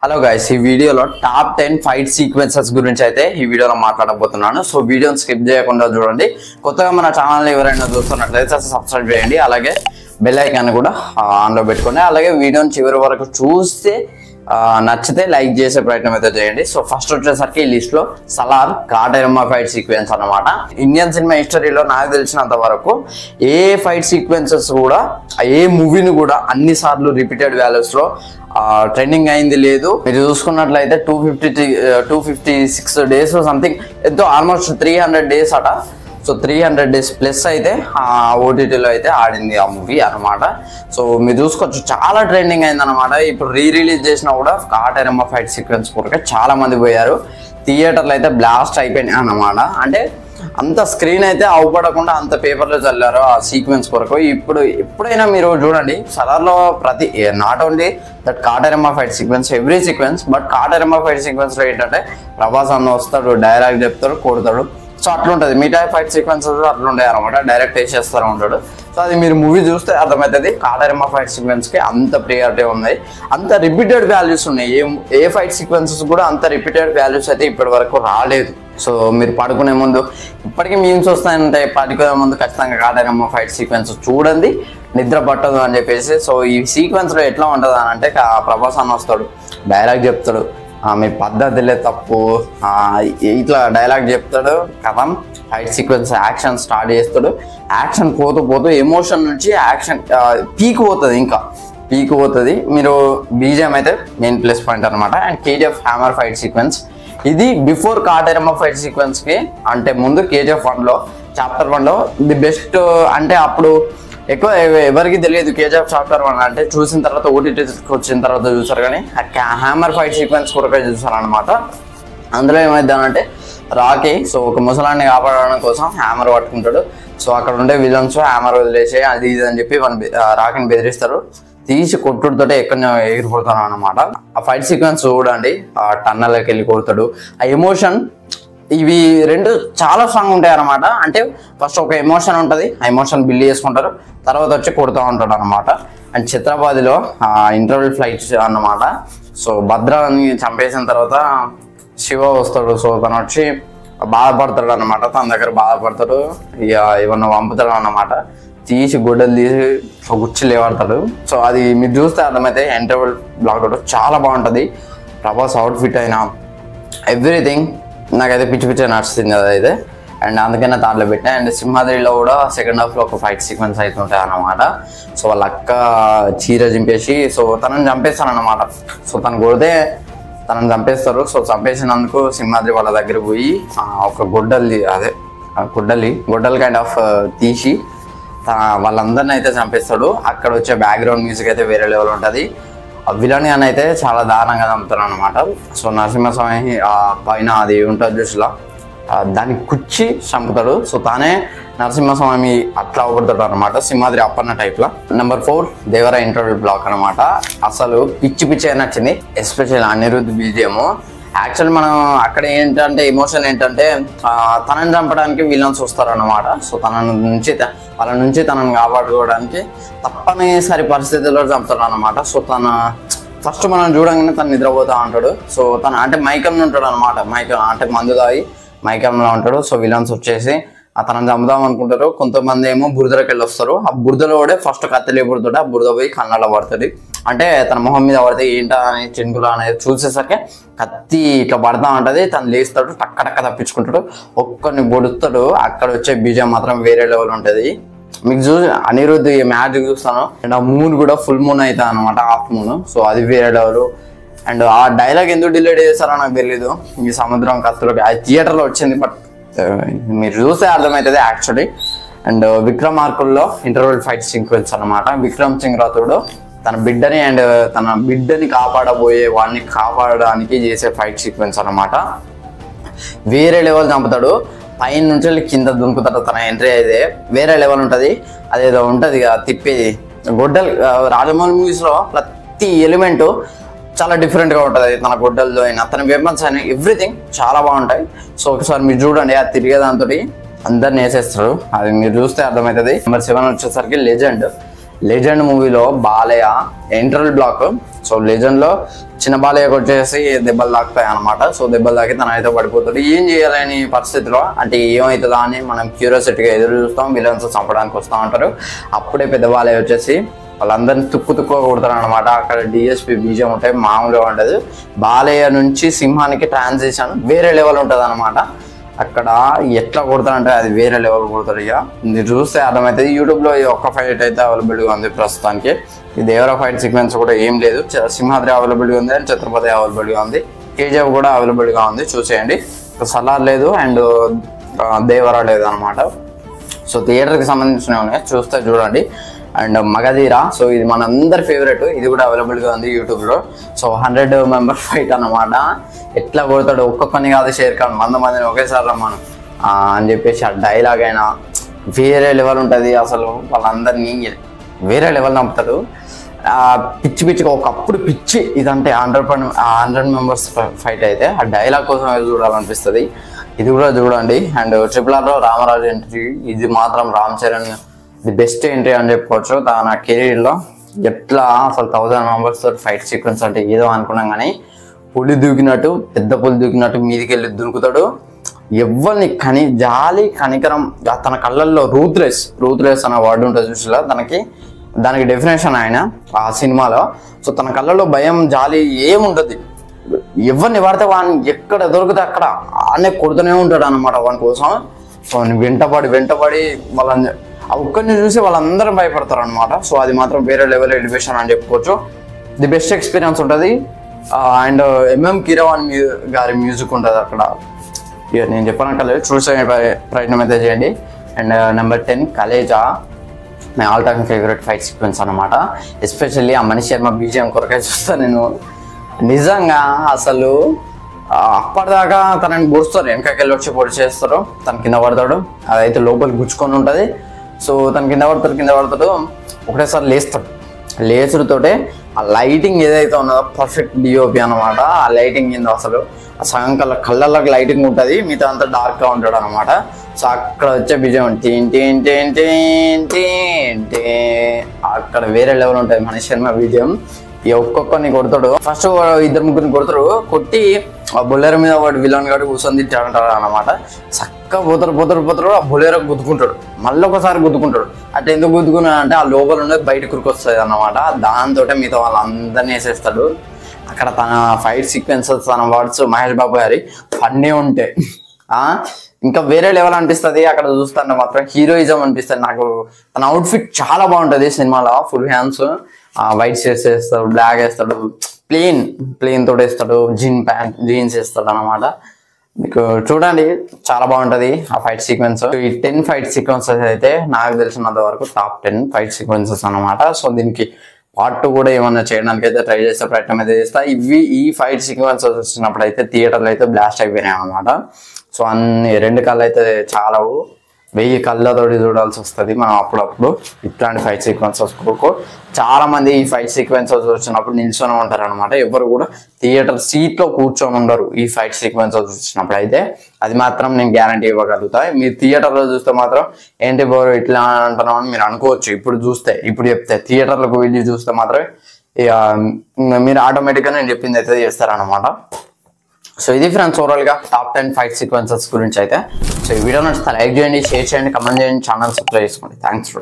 Hello guys, ఈ వీడియోలో top 10 fight sequences గురించి అయితే ఈ వీడియోలో మాట్లాడబోతున్నాను. సో వీడియోని స్కిప్ చేయకుండా చూడండి. కొత్తగా మన ఛానల్ ఎవరైనా చూస్తున్నట్లయితే సబ్స్క్రైబ్ చేయండి, అలాగే బెల్ ఐకాన్ కూడా ఆన్లో పెట్టుకోండి. అలాగే వీడియోని చివరి వరకు చూస్తే నచ్చితే లైక్ చేసే ప్రయత్నం అయితే చేయండి. సో ఫస్ట్ వచ్చేసరికి ఈ లిస్ట్ లో సలార్ కాటేరమ్మ ఫైట్ సీక్వెన్స్ అన్నమాట. ఇండియన్ సినిమా హిస్టరీలో నాకు తెలిసినంత వరకు ఏ ఫైట్ సీక్వెన్సెస్ కూడా ఏ మూవీని కూడా అన్ని సార్లు రిపీటెడ్ వాల్యూస్ లో ట్రెండింగ్ అయింది లేదు. మీరు చూసుకున్నట్లయితే 256 డేస్ సంథింగ్ ఎంతో ఆల్మోస్ట్ 300 డేస్ అట. సో 300 డేస్ ప్లస్ అయితే ఓటీటీలో అయితే ఆడింది ఆ మూవీ అనమాట. సో మీరు చూసుకోవచ్చు, చాలా ట్రెండింగ్ అయింది అనమాట. ఇప్పుడు రిలీజ్ చేసినా కూడా కాటేరమ్మ ఫైట్ సీక్వెన్స్ కొరకే చాలా మంది పోయారు. థియేటర్లు అయితే బ్లాస్ట్ అయిపోయినాయి అన్నమాట. అంటే అంత స్క్రీన్ అయితే అవపడకుండా అంత పేపర్లో చల్లారు ఆ సీక్వెన్స్ కొరకు. ఇప్పుడు ఎప్పుడైనా మీరు చూడండి, సలార్లో ప్రతి not only that Kateramma fight sequence, every sequence, but Kateramma fight సీక్వెన్స్లో ఏంటంటే ప్రభాస్ అన్న వస్తాడు, డైలాగ్ చెప్తాడు, కొడతాడు. సో అట్లుంటుంది. మిగతా ఫైట్ సీక్వెన్సెస్ అట్లుంటాయి అనమాట, డైరెక్ట్ వేసేస్తూ ఉంటాడు. సో అది మీరు మూవీ చూస్తే అర్థమవుతుంది. కాటేరమ్మ ఫైట్ సీక్వెన్స్కి అంత ప్రియారిటీ ఉన్నాయి, అంత రిపీటెడ్ వాల్యూస్ ఉన్నాయి. ఏ ఫైట్ సీక్వెన్సెస్ కూడా అంత రిపీటెడ్ వాల్యూస్ అయితే ఇప్పటి వరకు రాలేదు. సో మీరు పడుకునే ముందు ఇప్పటికీ మీమ్స్ వస్తాయంటే పడుకునే ముందు ఖచ్చితంగా కాటేరమ్మ ఫైట్ సీక్వెన్స్ చూడండి, నిద్ర పట్టదు అని చెప్పేసి. సో ఈ సీక్వెన్స్లో ఎట్లా ఉంటుంది అని అంటే, ప్రభాస్ అన్న వస్తాడు, డైలాగ్ చెప్తాడు, మీ పద్ధతిలే తప్పు, ఇట్లా డైలాగ్ చెప్తాడు, కథం ఫైట్ సీక్వెన్స్ యాక్షన్ స్టార్ట్ చేస్తాడు. యాక్షన్ పోతూ పోతూ ఎమోషన్ నుంచి యాక్షన్ పీక్ పోతుంది, ఇంకా పీక్ పోతుంది. మీరు బీజిఎం అయితే మెయిన్ ప్లస్ పాయింట్ అనమాట. And KGF hammer fight sequence, ఇది బిఫోర్ కాటేరమ్మ ఫైట్ సీక్వెన్స్కి అంటే ముందు కేజీఎఫ్ 1లో చాప్టర్ 1లో ది బెస్ట్. అంటే అప్పుడు ఎక్కువ ఎవరికి తెలియదు కేజీఎఫ్ చాప్టర్ 1 అంటే, చూసిన తర్వాత ఓటీటీకి వచ్చిన తర్వాత చూసారు. కానీ హ్యామర్ ఫైట్ సీక్వెన్స్ కూడా చూసారు అనమాట. అందులో ఏమైందనంటే, రాకీ సో ఒక ముసలాన్ని కాపాడడం కోసం హ్యామర్ పట్టుకుంటాడు. సో అక్కడ ఉండే విలన్స్ హ్యామర్ వదిలేసి అది ఇది అని చెప్పి రాకీని బెదిరిస్తారు. తీసి కొట్టుడితోటే ఎక్కడ ఎగిరిపోతాను అనమాట. ఆ ఫైట్ సీక్వెన్స్ చూడండి, ఆ టన్నల్లోకి వెళ్ళి కొడతాడు. ఆ ఎమోషన్, ఇవి రెండు చాలా స్ట్రాంగ్ ఉంటాయి అనమాట. అంటే ఫస్ట్ ఒక ఎమోషన్ ఉంటుంది, ఆ ఎమోషన్ బిల్డ్ చేసుకుంటారు, తర్వాత వచ్చి కొడుతూ ఉంటాడు అనమాట. అండ్ ఛత్రపతిలో ఇంటర్వెల్ ఫ్లైట్ అన్నమాట. సో భద్రాన్ని చంపేసిన తర్వాత శివ వస్తాడు. సో తను వచ్చి బాధపడతాడు అనమాట, తన దగ్గర బాధపడతాడు, ఇక ఏమన్నా పంపుతాడు అన్నమాట. తీసి గుడ్డలు తీసి గుచ్చి లేవాడతాడు. సో అది మీరు చూస్తే అర్థమైతే ఇంటర్వెల్ బ్లాక్ అవుట్ చాలా బాగుంటుంది. ప్రభాస్ అవుట్ఫిట్ అయినా ఎవ్రీథింగ్ నాకైతే పిచ్చి పిచ్చిగా నడుస్తుంది అదైతే. అండ్ అందుకనే దాంట్లో పెట్టా. అండ్ సింహాద్రిలో కూడా సెకండ్ హాఫ్లో ఒక ఫైట్ సీక్వెన్స్ అయితే ఉంటాయి అన్నమాట. సో వాళ్ళ అక్క చీర చింపేసి సో తనని చంపేస్తాను అనమాట. సో తను కొడితే తనని చంపేస్తారు. సో చంపేసినందుకు సింహాద్రి వాళ్ళ దగ్గర పోయి ఒక గొడ్డలు కైండ్ ఆఫ్ తీసి వాళ్ళందరిని అయితే చంపేస్తాడు. అక్కడ వచ్చే బ్యాక్గ్రౌండ్ మ్యూజిక్ అయితే వేరే లెవెల్ ఉంటుంది. విలన్ అని అయితే చాలా దారుణంగా చంపుతారు అనమాట. సో నరసింహస్వామి పైన అది ఉంటుంది చూసిలా, దాన్ని కుచ్చి చంపుతాడు. సో తానే నరసింహస్వామి అట్లా అవబడతాడు అనమాట, సింహాద్రి అప్పన్న టైప్లో. నెంబర్ 4 దేవర ఇంటర్వెల్ బ్లాక్ అనమాట. అసలు పిచ్చి నచ్చింది, ఎస్పెషల్ అనిరుద్ధ్ బీజిఎం. యాక్చువల్ మనం అక్కడ ఏంటంటే ఎమోషన్ ఏంటంటే, తనని చంపడానికి విలన్స్ వస్తారన్నమాట. సో వాళ్ళ నుంచి తనని కాపాడుకోవడానికి తప్పనిసరి పరిస్థితుల్లో చంపుతాడు అనమాట. సో ఫస్ట్ మనం చూడంగానే తను నిద్రపోతా ఉంటాడు. సో తను అంటే మైకంలో ఉంటాడు అనమాట, అంటే మందు తాగి మైకంలో ఉంటాడు. సో విలన్స్ వచ్చేసి తనని చంపుదాం అనుకుంటారు. కొంతమంది ఏమో బురదలోకి వెళ్ళి వస్తారు. ఆ బురదలో కూడా ఫస్ట్ కత్తిలే పుడుతుంటే ఆ బురద పోయి కళ్ళలో పడుతుంది. అంటే తన మొహం మీద పడితే ఏంటా అని చినుకులు అనేది చూసేసరికి కత్తి ఇట్లా పడతా ఉంటుంది. తను లేస్తాడు, టక్క తప్పించుకుంటాడు, ఒక్కరిని పొడుస్తాడు. అక్కడ వచ్చే బీజం మాత్రం వేరే లెవెల్ ఉంటుంది. మీకు అనిరుద్ధ్ ఈ మ్యాచ్ చూస్తాను. అండ్ ఆ మూన్ కూడా ఫుల్ మూన్ అవుతుంది అనమాట, హాఫ్ మూన్. సో అది వేరే లెవెల్. అండ్ ఆ డైలాగ్ ఎందుకు డిలీట్ చేస్తారో నాకు తెలీదు. ఈ సముద్రం కత్తులకి అది థియేటర్లో వచ్చింది, బట్ మీరు చూస్తే అర్థమవుతుంది యాక్చువల్లీ. అండ్ విక్రమార్కుల్లో ఇంటర్వెల్ ఫైట్ సీక్వెన్స్ అనమాట. విక్రమ్ సింగ్ రాథోడ్ తన బిడ్డని కాపాడబోయే వాడిని కాపాడడానికి చేసే ఫైట్ సీక్వెన్స్ అనమాట. వేరే లెవెల్ చంపుతాడు, పైన నుంచి కింద దుంకుతాడు. తన ఎంట్రీ అయితే వేరే లెవెల్ ఉంటుంది. అదేదో ఉంటుంది కదా తిప్పేది గొడ్డలు. రాజమౌళి మూవీస్లో ప్రతి ఎలిమెంటు చాలా డిఫరెంట్గా ఉంటుంది. తన గొడ్డలతో అయినా తన వెపన్స్ అయినా ఎవ్రీథింగ్ చాలా బాగుంటాయి. సో ఒకసారి మీరు చూడండి, అది తిరిగేదాంతో అందరిని వేసేస్తారు. అది మీరు చూస్తే అర్థమవుతుంది. నెంబర్ 7 వచ్చేసరికి లెజెండ్. లెజెండ్ మూవీలో Balayya interval block. So legend లో చిన్న బాలయ్యకి వచ్చేసి దెబ్బలు తాకుతాయి అనమాట. సో దెబ్బలు తాకి తన అయితే పడిపోతాడు. ఏం చేయాలని పరిస్థితిలో అంటే ఏమవుతుందా అని మనం క్యూరియాసిటీగా ఎదురు చూస్తాం. విలన్స్ చంపడానికి వస్తూ ఉంటారు. అప్పుడే పెద్ద బాలయ్య వచ్చేసి వాళ్ళందరినీ తుక్కు కొడతారు అనమాట. అక్కడ డిఎస్పి బీజం ఉంటాయి, మామూలుగా ఉండదు. బాలయ్య నుంచి సింహానికి ట్రాన్సిషన్ వేరే లెవెల్ ఉంటుంది అనమాట. అక్కడ ఎట్లా కొడతారంటే అది వేరే లెవెల్ కొడతారు. ఇక మీరు చూస్తే అర్థమవుతుంది. యూట్యూబ్లో ఈ ఒక్క ఫైట్ అయితే అవైలబుల్గా ఉంది ప్రస్తుతానికి. ఈ దేవర ఫైట్ సీక్వెన్స్ కూడా ఏం లేదు. సింహాద్రి అవైలబుల్గా ఉంది అండ్ ఛత్రపతి అవైలబుల్గా ఉంది. కేజీఎఫ్ కూడా అవైలబుల్గా ఉంది, చూసేయండి. సలార్ లేదు అండ్ దేవర లేదు అనమాట. సో థియేటర్కి సంబంధించినవి ఉన్నాయి, చూస్తే చూడండి. అండ్ మగధీర, సో ఇది మన అందరి ఫేవరెట్. ఇది కూడా అవైలబుల్గా ఉంది యూట్యూబ్లో. సో 100 మెంబర్ ఫైట్ అనమాట. ఎట్లా కొడతాడు, ఒక్కొక్కరిని కాదు షేర్ ఖాన్ 100 మందిని ఒకేసారి రమ్మను అని చెప్పేసి ఆ డైలాగ్ అయినా వేరే లెవెల్ ఉంటుంది. అసలు వాళ్ళందరినీ వేరే లెవెల్ నమ్ముతాడు. పిచ్చి పిచ్చిగా ఒకప్పుడు పిచ్చి ఇదంటే 100 మెంబర్స్ ఫైట్ అయితే ఆ డైలాగ్ కోసం చూడాలనిపిస్తుంది. ఇది కూడా చూడండి. అండ్ RRRలో రామరాజు ఎంట్రీ, ఇది మాత్రం Ram Charan the best entry అని చెప్పుకోవచ్చు తన కెరీర్లో. ఎట్లా అసలు 1000 మెంబర్స్ ఫైట్ సీక్వెన్స్ అంటే ఏదో అనుకున్నాం కానీ పులి దూకినట్టు, పెద్ద పులి దూకినట్టు మీదికి వెళ్ళి దునుకుతాడు. ఎవరిని జాలి కనికరం, తన కళ్ళల్లో రూత్లెస్ అనే వర్డ్ ఉంటుంది చూసిలా, దానికి డెఫినేషన్ ఆయన ఆ సినిమాలో. సో తన కళ్ళల్లో భయం జాలి ఏముంటుంది. ఎవరిని పడితే వాడిని ఎక్కడ దొరికితే అక్కడ ఆనే కొడుతూనే ఉంటాడు అనమాట వాని కోసం. సో వెంటపడి వాళ్ళని ఒక్కరిని చూసి వాళ్ళందరూ భయపడతారు అనమాట. సో అది మాత్రం వేరే లెవెల్ ఎలివేషన్ అని చెప్పుకోవచ్చు. ది బెస్ట్ ఎక్స్పీరియన్స్ ఉంటుంది. అండ్ ఎంఎం కీరవాణి గారి మ్యూజిక్ ఉంటుంది అక్కడ. నేను చెప్పనక్కర్లేదు, చూసే ప్రయత్నం అయితే చేయండి. And number 10 Khaleja, my all time favourite fight sequence అనమాట. ఎస్పెషల్లీ ఆ మనీష్ శర్మ బీజిఎం కొరకే చూస్తాను నేను. నిజంగా అసలు అప్పటిదాకా తనని గుడుస్తారు, వెనకకెళ్ళి వచ్చి పొడి చేస్తారు, తన కింద పడతాడు. అదైతే లోపలికి గుచ్చుకొని ఉంటుంది. సో తను కింద పడతాడు, ఒకటేసారి లేచుడుతోటే ఆ లైటింగ్ ఏదైతే ఉన్నదో పర్ఫెక్ట్ డిఓపి అనమాట. ఆ లైటింగ్ ఏందో అసలు సగం కళ్ళకి లైటింగ్ ఉంటుంది, మిగతా అంతా డార్క్గా ఉంటాడు అనమాట. సో అక్కడ వచ్చే బిజం అక్కడ వేరే లెవెల్ ఉంటుంది మనీష్ శర్మ విజయం. ఈ ఒక్కొక్కరిని కొడతాడు. ఫస్ట్ 2-3 కొడతారు, కొట్టి ఆ బొలేరో మీద వాడు విలన్ గాడు కూర్చొని తింటాడు అనమాట. చక్కగా పోతారు ఆ బొలేరో గుద్దుకుంటాడు, మళ్ళీ ఒకసారి గుద్దుకుంటాడు. అంటే ఎందుకు గుద్దుకున్నాడు అంటే ఆ లోపల ఉన్నది బయట కురికొస్తుంది అన్నమాట. దాంతో మిగతా వాళ్ళందరినీ వేసేస్తాడు. అక్కడ తన ఫైట్ సీక్వెన్సెస్, తన వర్డ్స్ మహేష్ బాబు గారి ఫన్నీ ఉంటాయి. ఇంకా వేరే లెవెల్ అనిపిస్తుంది. అక్కడ చూస్తుంటే మాత్రం హీరోయిజం అనిపిస్తుంది నాకు. తన అవుట్ఫిట్ చాలా బాగుంటుంది సినిమాలో. ఫుల్ హ్యాండ్స్, వైట్ షర్ట్స్ వేస్తాడు, బ్లాక్ వేస్తాడు, ప్లెయిన్ తోటి వేస్తాడు, జీన్స్ వేస్తాడు అనమాట. మీకు చూడండి చాలా బాగుంటుంది ఆ ఫైట్ సీక్వెన్స్. ఈ 10 ఫైట్ సీక్వెన్సెస్ అయితే నాకు తెలిసినంత వరకు టాప్ 10 ఫైట్ సీక్వెన్సెస్ అనమాట. సో దీనికి పార్ట్ 2 కూడా ఏమన్నా చేయడానికి అయితే ట్రై చేస్తే ప్రయత్నం అయితే చేస్తా. ఈ ఫైట్ సీక్వెన్సెస్ వచ్చినప్పుడు అయితే థియేటర్లో అయితే బ్లాస్ట్ అయిపోయినాయి అనమాట. సో అన్ని 2 కళ్ళు అయితే చాలా 1000 కళ్ళతోటి చూడాల్సి వస్తుంది మనం అప్పుడప్పుడు ఇట్లాంటి ఫైట్ సీక్వెన్సెస్. చాలా మంది ఈ ఫైట్ సీక్వెన్సెస్ వచ్చినప్పుడు నిల్చొని ఉంటారు అనమాట. ఎవరు కూడా థియేటర్ సీట్లో కూర్చొని ఉండరు ఈ ఫైట్ సీక్వెన్సెస్ వచ్చినప్పుడు అయితే. అది మాత్రం నేను గ్యారంటీ ఇవ్వగలుగుతా. మీరు థియేటర్లో చూస్తే మాత్రం ఏంటి బోరు ఇట్లా అంటున్నాం అని మీరు అనుకోవచ్చు. ఇప్పుడు చెప్తే థియేటర్లకు వెళ్ళి చూస్తే మాత్రం ఇక మీరు ఆటోమేటిక్గా నేను చెప్పింది అయితే చేస్తారనమాట. సో ఇది ఫ్రెండ్స్ ఓవరాల్గా టాప్ 10 ఫైట్ సీక్వెన్సెస్ గురించి అయితే. సో ఈ వీడియో నచ్చితే లైక్ చేయండి, షేర్ చేయండి, కమెంట్ చేయండి, ఛానల్ సబ్స్క్రైబ్ చేసుకోండి. థ్యాంక్స్.